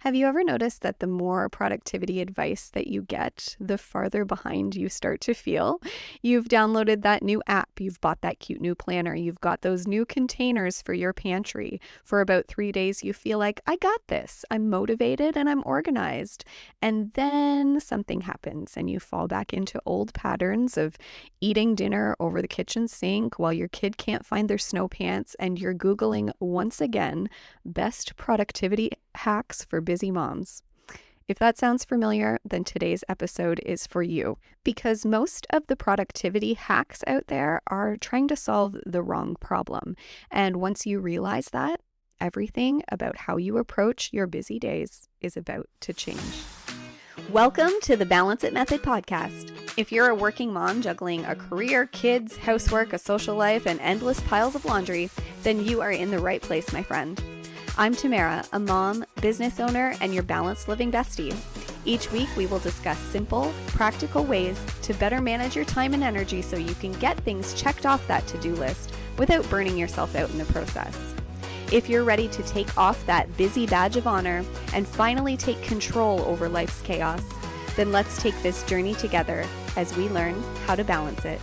Have you ever noticed that the more productivity advice that you get, the farther behind you start to feel? You've downloaded that new app, you've bought that cute new planner, you've got those new containers for your pantry. For about 3 days, you feel like, I got this. I'm motivated and I'm organized. And then something happens and you fall back into old patterns of eating dinner over the kitchen sink while your kid can't find their snow pants, and you're Googling once again best productivity hacks for busy moms. If that sounds familiar, then today's episode is for you, because most of the productivity hacks out there are trying to solve the wrong problem. And once you realize that, everything about how you approach your busy days is about to change. Welcome to the Balance It Method podcast. If you're a working mom juggling a career, kids, housework, a social life, and endless piles of laundry, then you are in the right place, my friend. I'm Tamara, a mom, business owner, and your balanced living bestie. Each week, we will discuss simple, practical ways to better manage your time and energy so you can get things checked off that to-do list without burning yourself out in the process. If you're ready to take off that busy badge of honor and finally take control over life's chaos, then let's take this journey together as we learn how to balance it.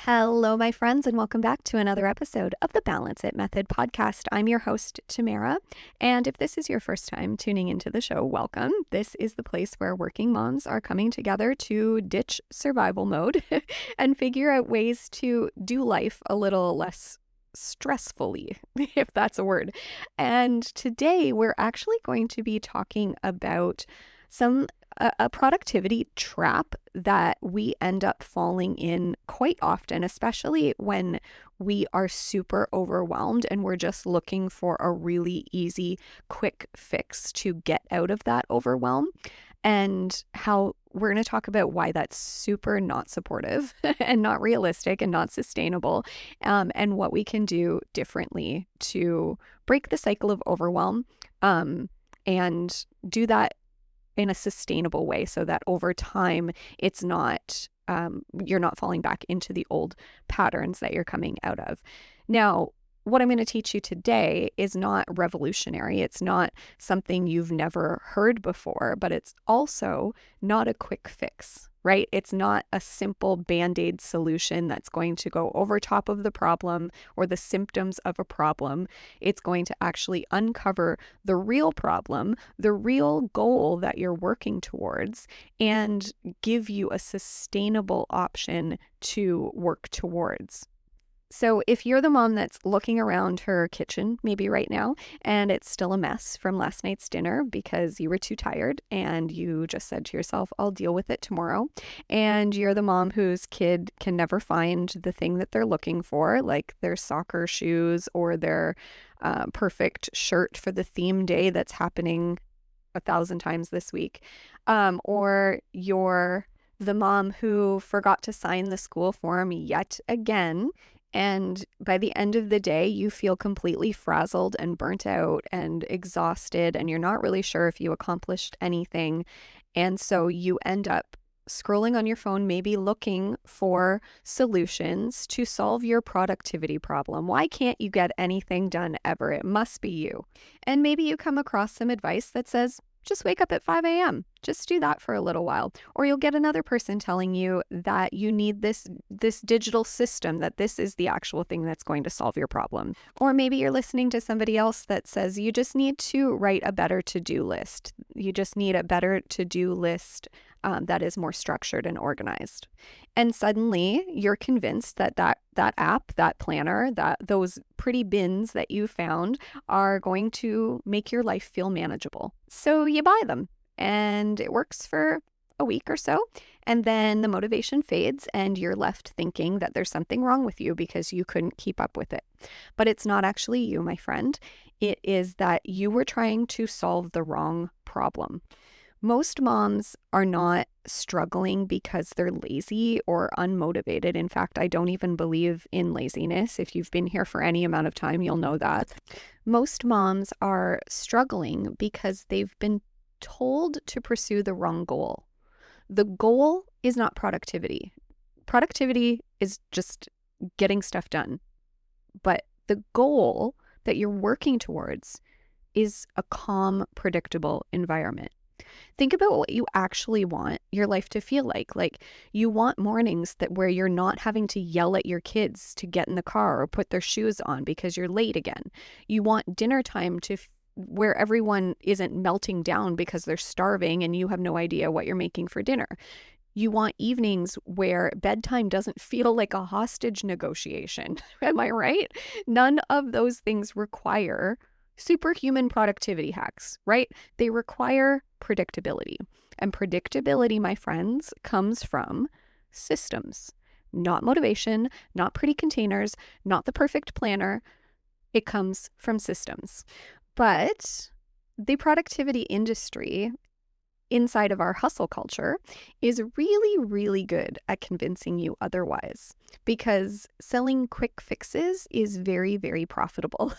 Hello, my friends, and welcome back to another episode of the Balance It Method podcast. I'm your host, Tamara, and if this is your first time tuning into the show, welcome. This is the place where working moms are coming together to ditch survival mode and figure out ways to do life a little less stressfully, if that's a word. And today we're actually going to be talking about a productivity trap that we end up falling in quite often, especially when we are super overwhelmed and we're just looking for a really easy, quick fix to get out of that overwhelm, and how we're going to talk about why that's super not supportive and not realistic and not sustainable, and what we can do differently to break the cycle of overwhelm, and do that in a sustainable way so that over time it's not, you're not falling back into the old patterns that you're coming out of. Now, what I'm going to teach you today is not revolutionary. It's not something you've never heard before, but it's also not a quick fix, right? It's not a simple Band-Aid solution that's going to go over top of the problem or the symptoms of a problem. It's going to actually uncover the real problem, the real goal that you're working towards, and give you a sustainable option to work towards. So if you're the mom that's looking around her kitchen, maybe right now, and it's still a mess from last night's dinner because you were too tired and you just said to yourself, I'll deal with it tomorrow. And you're the mom whose kid can never find the thing that they're looking for, like their soccer shoes or their perfect shirt for the theme day that's happening 1,000 times this week. Or you're the mom who forgot to sign the school form yet again. And by the end of the day, you feel completely frazzled and burnt out and exhausted, and you're not really sure if you accomplished anything. And so you end up scrolling on your phone, maybe looking for solutions to solve your productivity problem. Why can't you get anything done ever? It must be you. And maybe you come across some advice that says, just wake up at 5 a.m. Just do that for a little while. Or you'll get another person telling you that you need this digital system, that this is the actual thing that's going to solve your problem. Or maybe you're listening to somebody else that says you just need to write a better to-do list. You just need a better to-do list that is more structured and organized. And suddenly you're convinced that app, that planner, that those pretty bins that you found are going to make your life feel manageable. So you buy them and it works for a week or so. And then the motivation fades and you're left thinking that there's something wrong with you because you couldn't keep up with it. But it's not actually you, my friend. It is that you were trying to solve the wrong problem. Most moms are not struggling because they're lazy or unmotivated. In fact, I don't even believe in laziness. If you've been here for any amount of time, you'll know that. Most moms are struggling because they've been told to pursue the wrong goal. The goal is not productivity. Productivity is just getting stuff done. But the goal that you're working towards is a calm, predictable environment. Think about what you actually want your life to feel like. Like, you want mornings where you're not having to yell at your kids to get in the car or put their shoes on because you're late again. You want dinner time where everyone isn't melting down because they're starving and you have no idea what you're making for dinner. You want evenings where bedtime doesn't feel like a hostage negotiation. Am I right? None of those things require superhuman productivity hacks, right? They require predictability. And predictability, my friends, comes from systems, not motivation, not pretty containers, not the perfect planner. It comes from systems. But the productivity industry inside of our hustle culture is really, really good at convincing you otherwise, because selling quick fixes is very, very profitable.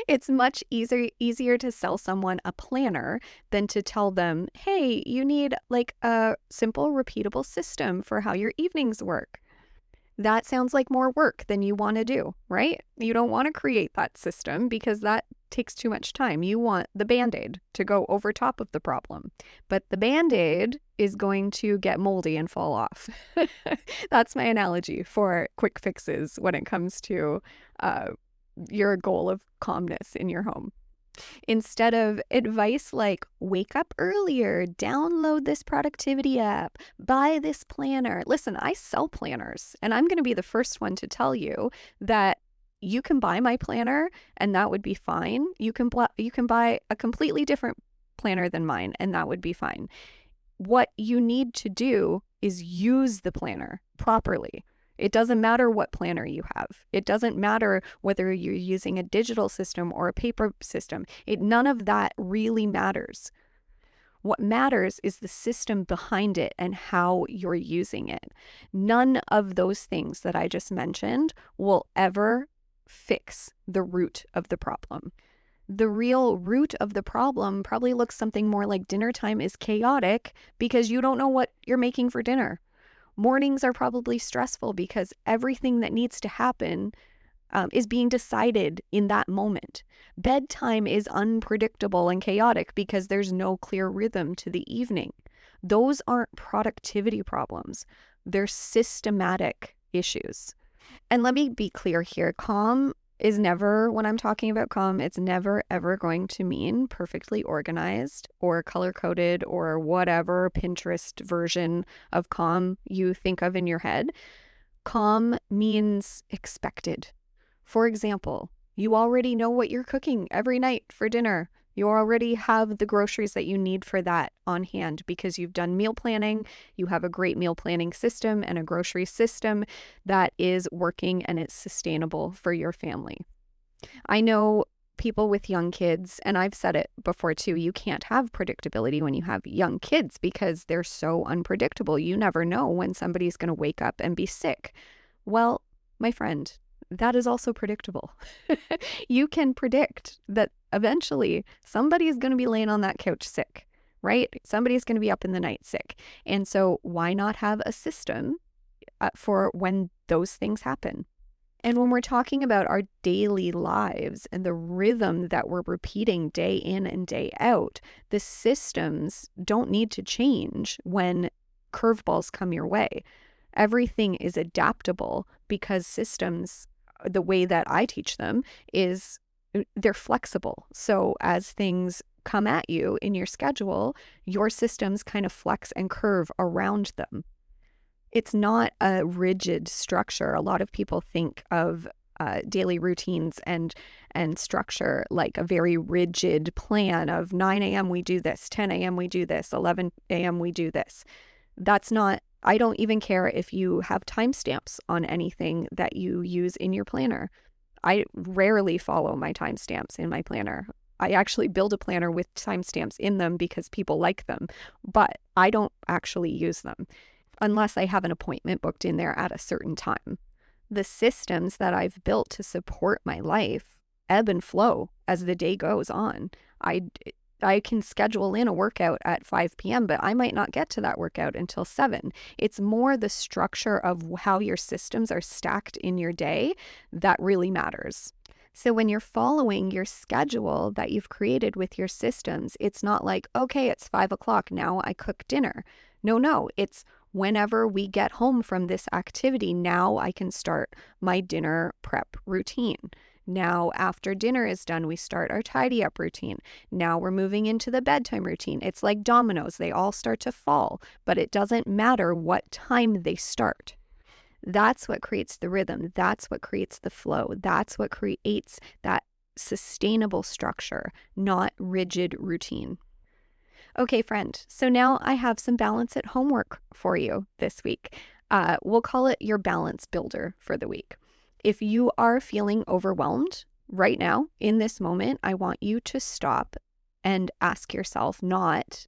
It's much easier to sell someone a planner than to tell them, hey, you need like a simple, repeatable system for how your evenings work. That sounds like more work than you want to do, right? You don't want to create that system because that takes too much time. You want the Band-Aid to go over top of the problem. But the Band-Aid is going to get moldy and fall off. That's my analogy for quick fixes when it comes to your goal of calmness in your home. Instead of advice like wake up earlier, download this productivity app, buy this planner. Listen, I sell planners, and I'm going to be the first one to tell you that you can buy my planner and that would be fine. You can buy a completely different planner than mine and that would be fine. What you need to do is use the planner properly. It doesn't matter what planner you have. It doesn't matter whether you're using a digital system or a paper system. None of that really matters. What matters is the system behind it and how you're using it. None of those things that I just mentioned will ever fix the root of the problem. The real root of the problem probably looks something more like dinner time is chaotic because you don't know what you're making for dinner. Mornings are probably stressful because everything that needs to happen is being decided in that moment. Bedtime is unpredictable and chaotic because there's no clear rhythm to the evening. Those aren't productivity problems. They're systematic issues. And let me be clear here. Calm is never, when I'm talking about calm, it's never ever going to mean perfectly organized or color-coded or whatever Pinterest version of calm you think of in your head. Calm means expected. For example, you already know what you're cooking every night for dinner. You already have the groceries that you need for that on hand because you've done meal planning. You have a great meal planning system and a grocery system that is working and it's sustainable for your family. I know people with young kids, and I've said it before too, you can't have predictability when you have young kids because they're so unpredictable. You never know when somebody's going to wake up and be sick. Well, my friend, that is also predictable. You can predict that eventually somebody is going to be laying on that couch sick, right? Somebody's going to be up in the night sick. And so why not have a system for when those things happen? And when we're talking about our daily lives and the rhythm that we're repeating day in and day out, the systems don't need to change when curveballs come your way. Everything is adaptable because systems, the way that I teach them is they're flexible. So as things come at you in your schedule, your systems kind of flex and curve around them. It's not a rigid structure. A lot of people think of daily routines and structure like a very rigid plan of 9 a.m. we do this, 10 a.m. we do this, 11 a.m. we do this. That's not, I don't even care if you have timestamps on anything that you use in your planner. I rarely follow my timestamps in my planner. I actually build a planner with timestamps in them because people like them, but I don't actually use them unless I have an appointment booked in there at a certain time. The systems that I've built to support my life ebb and flow as the day goes on. I can schedule in a workout at 5 p.m., but I might not get to that workout until 7. It's more the structure of how your systems are stacked in your day that really matters. So when you're following your schedule that you've created with your systems, it's not like, okay, it's 5 o'clock, now I cook dinner. No, it's whenever we get home from this activity, now I can start my dinner prep routine. Now, after dinner is done, we start our tidy up routine. Now we're moving into the bedtime routine. It's like dominoes. They all start to fall, but it doesn't matter what time they start. That's what creates the rhythm. That's what creates the flow. That's what creates that sustainable structure, not rigid routine. Okay, friend. So now I have some balance at homework for you this week. We'll call it your balance builder for the week. If you are feeling overwhelmed right now, in this moment, I want you to stop and ask yourself not,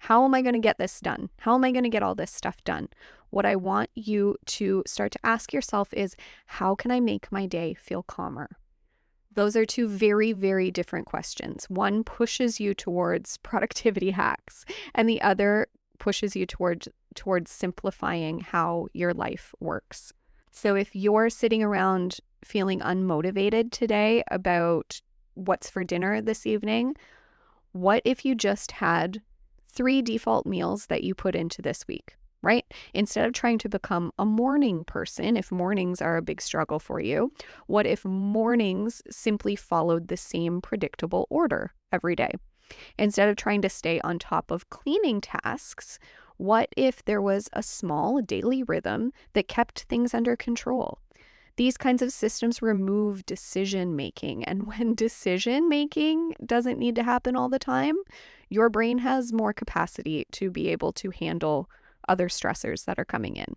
how am I going to get this done? How am I going to get all this stuff done? What I want you to start to ask yourself is, how can I make my day feel calmer? Those are two very, very different questions. One pushes you towards productivity hacks, and the other pushes you towards simplifying how your life works. So if you're sitting around feeling unmotivated today about what's for dinner this evening, what if you just had 3 default meals that you put into this week, right? Instead of trying to become a morning person, if mornings are a big struggle for you, what if mornings simply followed the same predictable order every day? Instead of trying to stay on top of cleaning tasks, what if there was a small daily rhythm that kept things under control? These kinds of systems remove decision making. And when decision making doesn't need to happen all the time, your brain has more capacity to be able to handle other stressors that are coming in.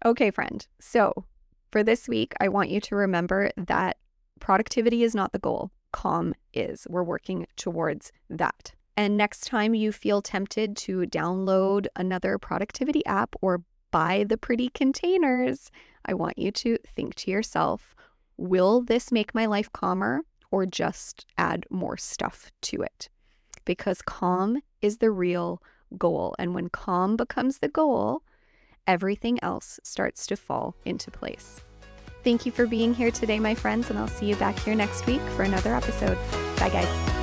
Okay, friend. So for this week, I want you to remember that productivity is not the goal. Calm is. We're working towards that. And next time you feel tempted to download another productivity app or buy the pretty containers, I want you to think to yourself, will this make my life calmer or just add more stuff to it? Because calm is the real goal. And when calm becomes the goal, everything else starts to fall into place. Thank you for being here today, my friends, and I'll see you back here next week for another episode. Bye, guys.